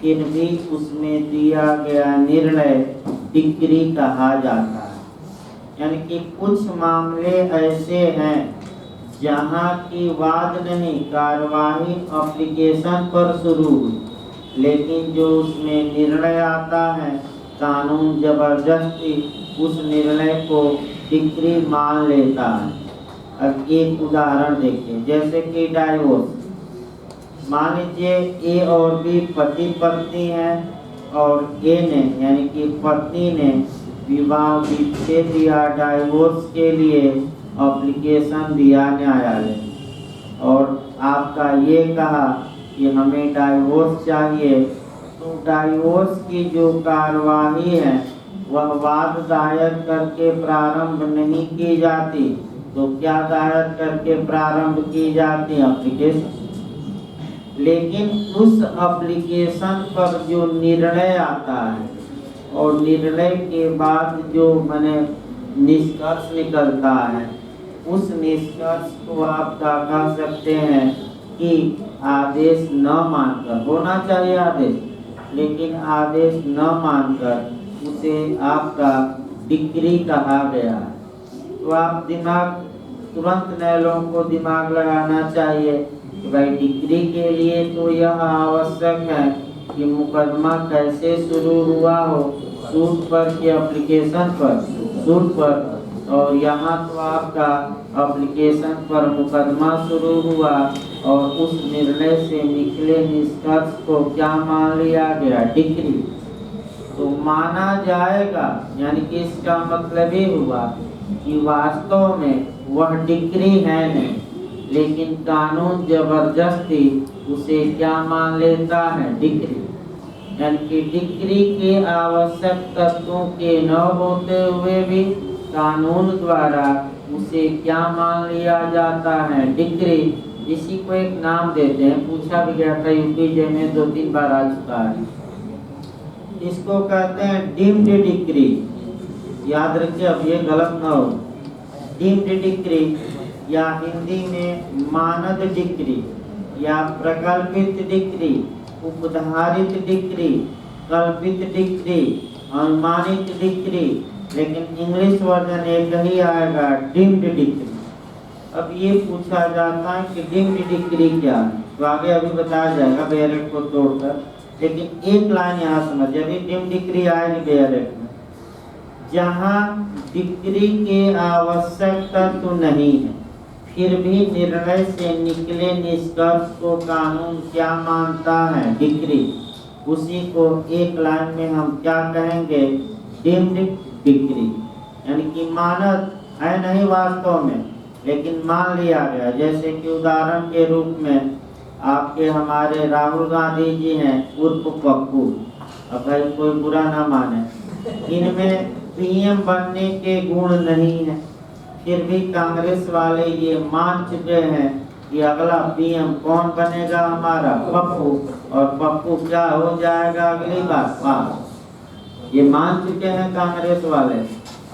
फिर भी उसमें दिया गया निर्णय डिक्री कहा जाता है। यानी कि कुछ मामले ऐसे हैं जहाँ की वाद नहीं, कार्यवाही एप्लीकेशन पर शुरू हुई, लेकिन जो उसमें निर्णय आता है कानून जबरदस्ती उस निर्णय को डिक्री मान लेता है। अब एक उदाहरण देखिए, जैसे कि डाइवोर्स। मान लीजिए ए और बी पति पत्नी हैं और ए ने यानी कि पत्नी ने विवाह विच्छेद या डाइवोर्स के लिए एप्लीकेशन दिया न्यायालय और आपका ये कहा कि हमें डाइवोर्स चाहिए। तो डाइवोर्स की जो कार्यवाही है वह वाद दायर करके प्रारंभ नहीं की जाती। तो क्या दायर करके प्रारंभ की जाती है? एप्लीकेशन। लेकिन उस एप्लीकेशन पर जो निर्णय आता है और निर्णय के बाद जो निष्कर्ष निकलता है, उस निष्कर्ष को आप क्या कह सकते हैं कि आदेश न मानकर, होना चाहिए आदेश, लेकिन आदेश न मानकर उसे आपका डिक्री कहा गया। तो आप तुरंत न्यायालयों को दिमाग लगाना चाहिए कि भाई डिक्री के लिए तो यह आवश्यक है कि मुकदमा कैसे शुरू हुआ हो, सूट पर कि एप्लीकेशन पर? सूट पर। और यहाँ तो आपका एप्लीकेशन पर मुकदमा शुरू हुआ और उस निर्णय से निकले निष्कर्ष को क्या मान लिया गया? डिक्री। तो माना जाएगा, यानी कि इसका मतलब ये हुआ कि वास्तव में वह डिक्री है नहीं, लेकिन कानून जबरदस्ती उसे क्या मान लेता है? डिक्री। यानी कि डिक्री के आवश्यक तत्वों के न होते हुए भी कानून द्वारा उसे क्या मान लिया जाता है? डिक्री। इसी को एक नाम देते हैं, पूछा भी गया था यूपीजे में, 2-3 बार आ चुका है। इसको कहते हैं डीम्ड डिक्री। याद रखिए, अब ये गलत ना हो। डीम्ड डिक्री या हिंदी में मानद डिक्री या प्रकल्पित डिक्री, उपधारित डिक्री, कल्पित डिक्री, अनुमानित डिक्री, लेकिन इंग्लिश वर्जन एक ही आएगा, डीम्ड डिक्री। अब ये पूछा जाता है कि डीम्ड डिक्री क्या है, तो आगे अभी बताया जाएगा बेयर को तोड़कर, लेकिन एक लाइन यहाँ समझिए। अभी डीम्ड डिक्री आएगी बेयर में, जहाँ डिक्री के आवश्यक तत्व नहीं है फिर भी निर्णय से निकले निष्कर्ष को कानून क्या मानता है? डिक्री। उसी को एक लाइन में हम क्या कहेंगे? Deemed decree. यानी कि मानद है नहीं वास्तव में, लेकिन मान लिया गया। जैसे कि उदाहरण के रूप में आपके हमारे राहुल गांधी जी हैं उर्फ पप्पू। अब भाई कोई बुरा ना माने, इनमें पीएम बनने के गुण नहीं है, फिर भी कांग्रेस वाले ये मान चुके हैं कि अगला पीएम कौन बनेगा? हमारा पप्पू। और पप्पू क्या हो जाएगा अगली बार? पास। ये मान चुके हैं कांग्रेस वाले।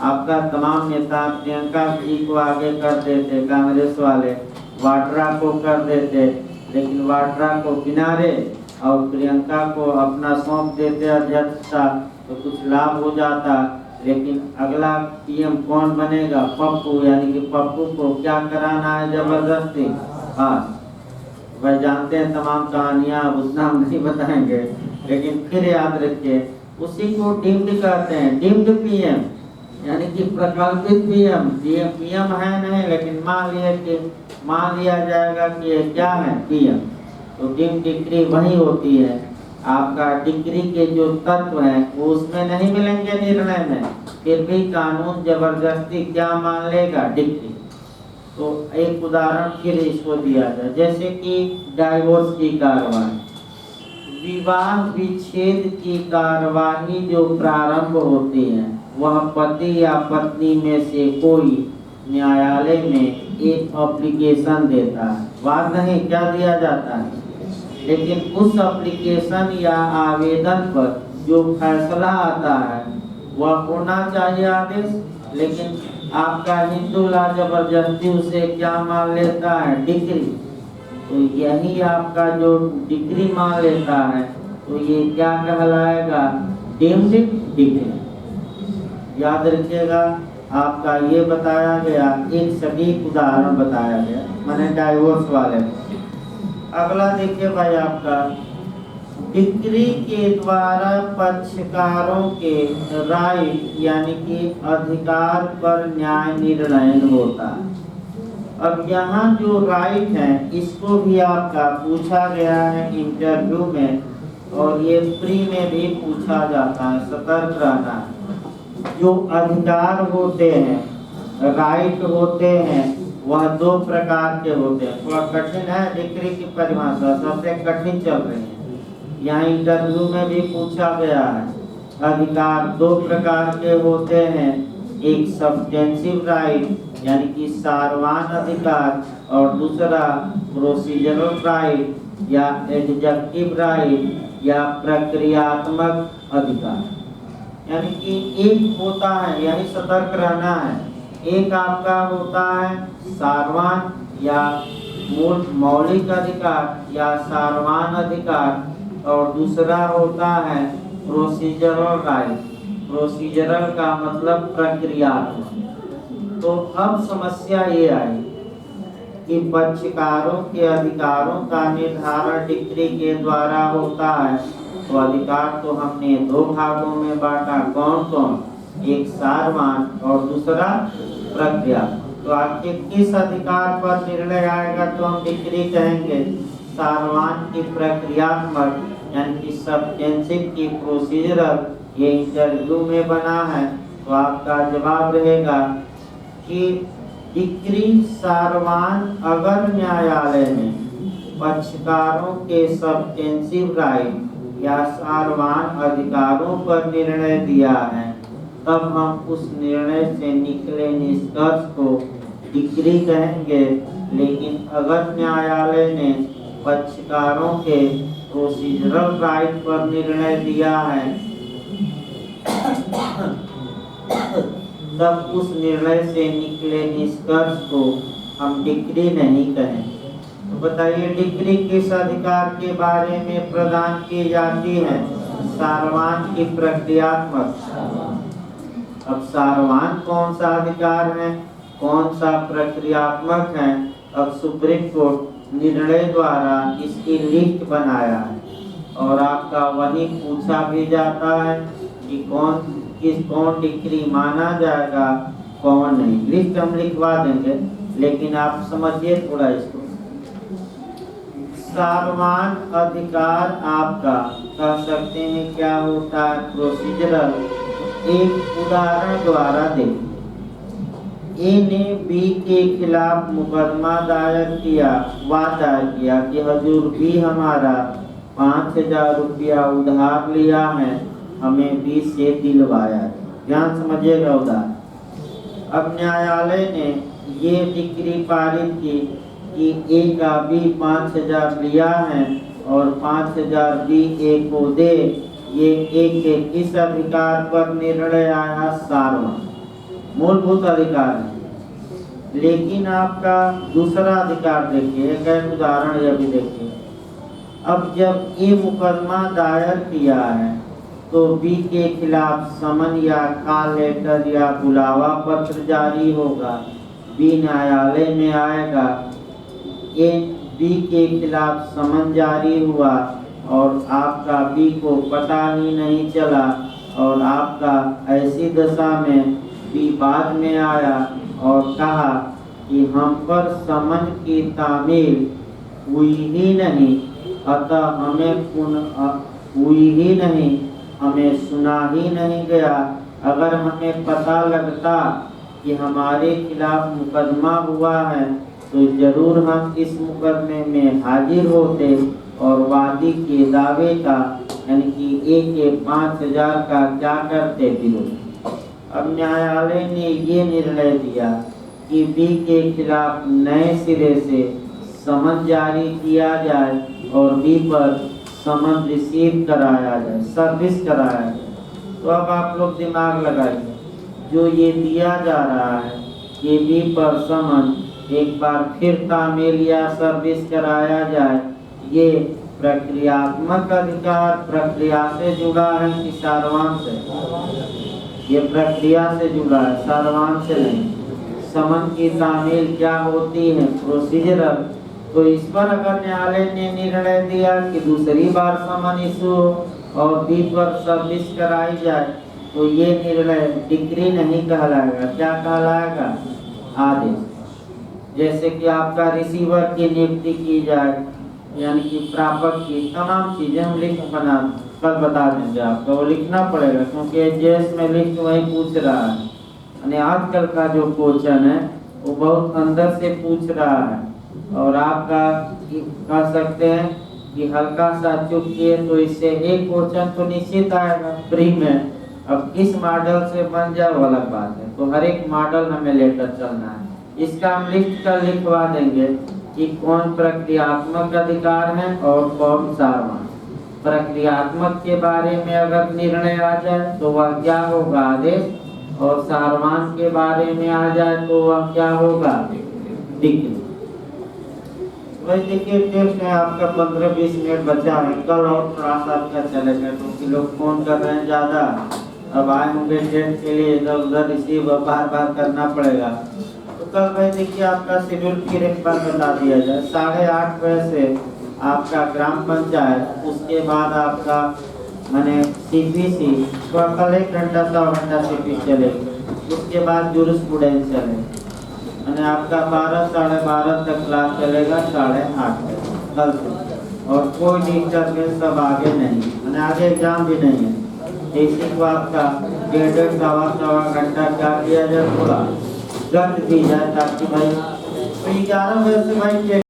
आपका तमाम नेता प्रियंका जी को आगे कर देते कांग्रेस वाले, वाड्रा को कर देते, लेकिन वाड्रा को किनारे और प्रियंका को अपना सौंप देते अध्यक्षता, तो कुछ लाभ हो जाता। लेकिन अगला पीएम कौन बनेगा? पप्पू। यानी कि पप्पू को क्या कराना है? जबरदस्ती पास। वह जानते हैं तमाम कहानियां, उतना हम नहीं बताएंगे, लेकिन फिर याद रखिए उसी को डीम्ड कहते हैं, डीम्ड पीएम। यानी कि प्रकल्पित पीएम। पीएम है नहीं, लेकिन मान लिया जाएगा कि ये क्या है? पीएम। तो डीम्ड डिक्री वही होती है। आपका डिक्री के जो तत्व हैं वो उसमें नहीं मिलेंगे निर्णय में, फिर भी कानून जबरदस्ती क्या मान लेगा? डिक्री। तो एक उदाहरण फिर इसको दिया जाए, जैसे कि डाइवोर्स की कार्यवाही, विवाह विच्छेद की कार्यवाही जो प्रारंभ होती है वह पति या पत्नी में से कोई न्यायालय में एक एप्लीकेशन देता है। वाद नहीं, क्या दिया जाता है? लेकिन उस एप्लीकेशन या आवेदन पर जो फैसला आता है वह होना चाहिए आदेश, लेकिन आपका हिंदू ला जबरदस्ती उसे क्या मान लेता है? डिक्री। तो यही आपका जो डिक्री मान लेता है तो ये क्या कहलाएगा? Deemed degree. याद रखिएगा, आपका ये बताया गया, एक सटीक उदाहरण बताया गया, माने डाइवोर्स वाले। अगला देखिए भाई, आपका डिक्री के द्वारा पक्षकारों के राइट यानी कि अधिकार पर न्याय निर्णय होता है। अब यहाँ जो राइट है इसको भी आपका पूछा गया है इंटरव्यू में, और ये प्री में भी पूछा जाता है, सतर्क रहना है। जो अधिकार होते हैं, राइट होते हैं, वह दो प्रकार के होते हैं। थोड़ा कठिन है डिक्री की परिभाषा, सबसे कठिन चल रही है। यहाँ इंटरव्यू में भी पूछा गया है, अधिकार दो प्रकार के होते हैं, एक सब्सटेंसिव राइट यानी कि सारवान अधिकार, और दूसरा प्रोसीजरल राइट या एडजेक्टिव राइट या प्रक्रियात्मक अधिकार। यानी कि एक होता है, यही सतर्क रहना है, एक आपका होता है सारवान या मूल मौलिक अधिकार या सारवान अधिकार, और दूसरा होता है प्रोसीजरल राइट। प्रोसीजरल का मतलब प्रक्रियात्मक। तो अब समस्या ये आई कि पक्षकारों के अधिकारों का निर्धारण डिक्री के द्वारा होता है। तो अधिकार तो हमने दो भागों में बांटा, कौन कौन? एक सारवान और दूसरा प्रक्रियात्मक। तो आपके किस अधिकार पर निर्णय आएगा तो हम डिक्री कहेंगे? सारवान की प्रक्रियात्मक यानी कि सब्सटेंसिव की प्रोसीजरल। ये इंटरव्यू में बना है, तो आपका जवाब रहेगा कि डिक्री सारवान अगर न्यायालय ने पक्षकारों के सब्सटेंसिव राइट या सारवान अधिकारों पर निर्णय दिया है, तब हम उस निर्णय से निकले निष्कर्ष को डिक्री कहेंगे। लेकिन अगर न्यायालय ने पक्षकारों के प्रोसीजरल राइट पर निर्णय दिया है, तब उस निर्णय से निकले निष्कर्ष को हम डिक्री नहीं कहेंगे। तो बताइए, डिक्री किस अधिकार के बारे में प्रदान की जाती है? सारवान की प्रक्रियात्मक। अब सारवान कौन सा अधिकार है, कौन सा प्रक्रियात्मक है? अब सुप्रीम कोर्ट निर्णय द्वारा इसकी लिस्ट बनाया है, और आपका वही पूछा भी जाता है कि कौन डिक्री माना जाएगा, कौन नहीं। लिस्ट हम लिखवा देंगे, लेकिन आप समझिए थोड़ा इसको। सारवान अधिकार आपका कह सकते हैं क्या होता है? प्रोसीजरल। एक उदाहरण द्वारा देखिए, ए ने बी के खिलाफ मुकदमा दायर किया, वादा किया कि हजूर बी हमारा 5,000 रुपया उधार लिया है, हमें बी से दिलवाया। ध्यान समझिएगा उधार। अब न्यायालय ने ये डिक्री पारित की कि ए का बी 5,000 लिया है और 5,000 बी ए को दे। ये ए के किस अधिकार पर निर्णय आया? सारवान, मूलभूत अधिकार है। लेकिन आपका दूसरा अधिकार देखिए, एक उदाहरण यह भी देखिए। अब जब ए मुकदमा दायर किया है तो बी के खिलाफ समन या कॉल लेटर या बुलावा पत्र जारी होगा। बी न्यायालय में आएगा, ए बी के खिलाफ समन जारी हुआ और आपका बी को पता ही नहीं चला, और आपका ऐसी दशा में बी बाद में आया और कहा कि हम पर समन की तामील हुई ही नहीं, अतः हुई ही नहीं, हमें सुना ही नहीं गया। अगर हमें पता लगता कि हमारे खिलाफ मुकदमा हुआ है तो जरूर हम इस मुकदमे में हाजिर होते और वादी के दावे का यानी कि ए के 5,000 का क्या करते? विरोध। अब न्यायालय ने ये निर्णय दिया कि बी के खिलाफ नए सिरे से समन जारी किया जाए और बी पर समन रिसीव कराया जाए, सर्विस कराया जाए। तो अब आप लोग दिमाग लगाइए, जो ये दिया जा रहा है कि बी पर समन एक बार फिर तामील या सर्विस कराया जाए, ये प्रक्रियात्मक अधिकार प्रक्रिया से जुड़ा है कि सारवांश से? ये प्रक्रिया से जुड़ा है, सारवांश से नहीं। समन की तामील क्या होती है? प्रोसीजरल। तो इस पर अगर न्यायालय ने निर्णय दिया कि दूसरी बार समन इशू और बी पर सर्विस कराई जाए, तो ये निर्णय डिक्री नहीं कहलाएगा। क्या कहलाएगा? आदेश। जैसे कि आपका रिसीवर की नियुक्ति की जाए, यानी कि प्रापक की, तमाम चीजें हम लिस्ट बना कल बता देंगे आपको, वो लिखना पड़ेगा क्योंकि जेएस में लिस्ट वही पूछ रहा है। यानी आजकल का जो क्वेश्चन है वो बहुत अंदर से पूछ रहा है, और आपका कह सकते हैं कि हल्का सा चुप किए तो इससे एक क्वेश्चन तो निश्चित आएगा प्री में। अब किस मॉडल से बन जाए वो अलग बात है, तो हर एक मॉडल हमें लेकर चलना है। इसका हम लिस्ट का लिखवा देंगे कि कौन प्रक्रियात्मक अधिकार है और कौन सारवांश। प्रक्रियात्मक के बारे में अगर निर्णय आ जाए तो वह क्या होगा? आदेश। और सारवांश के बारे में आ जाए तो वह क्या होगा? डिक्री। वही देखिए टेस्ट है आपका 15-20 मिनट बचा है, कल और थोड़ा सा आपका चलेगा क्योंकि लोग फोन कर रहे हैं ज़्यादा। अब आए होंगे टेस्ट के लिए, इधर उधर रिसीव बार बार करना पड़ेगा। तो कल भाई देखिए आपका शेड्यूल फिर एक बार बता दिया जाए। 8:30 बजे से आपका ग्राम पंचायत, उसके बाद आपका माने सीपीसी, तो कल 1 घंटा 1.5 घंटा सीपीसी चलेगी। उसके बाद जूरिस्प्रूडेंस चलेगा, मैंने आपका 12 साढ़े 12 तक क्लास चलेगा 8:30 बजे कल से। और कोई डिस्टर्बेंस सब आगे नहीं, मैंने आगे एग्जाम भी नहीं है। इसी को आपका 1.5 सवा घंटा क्या किया जाए, थोड़ा गत दी जाए ताकि भाई 11 बजे से भाई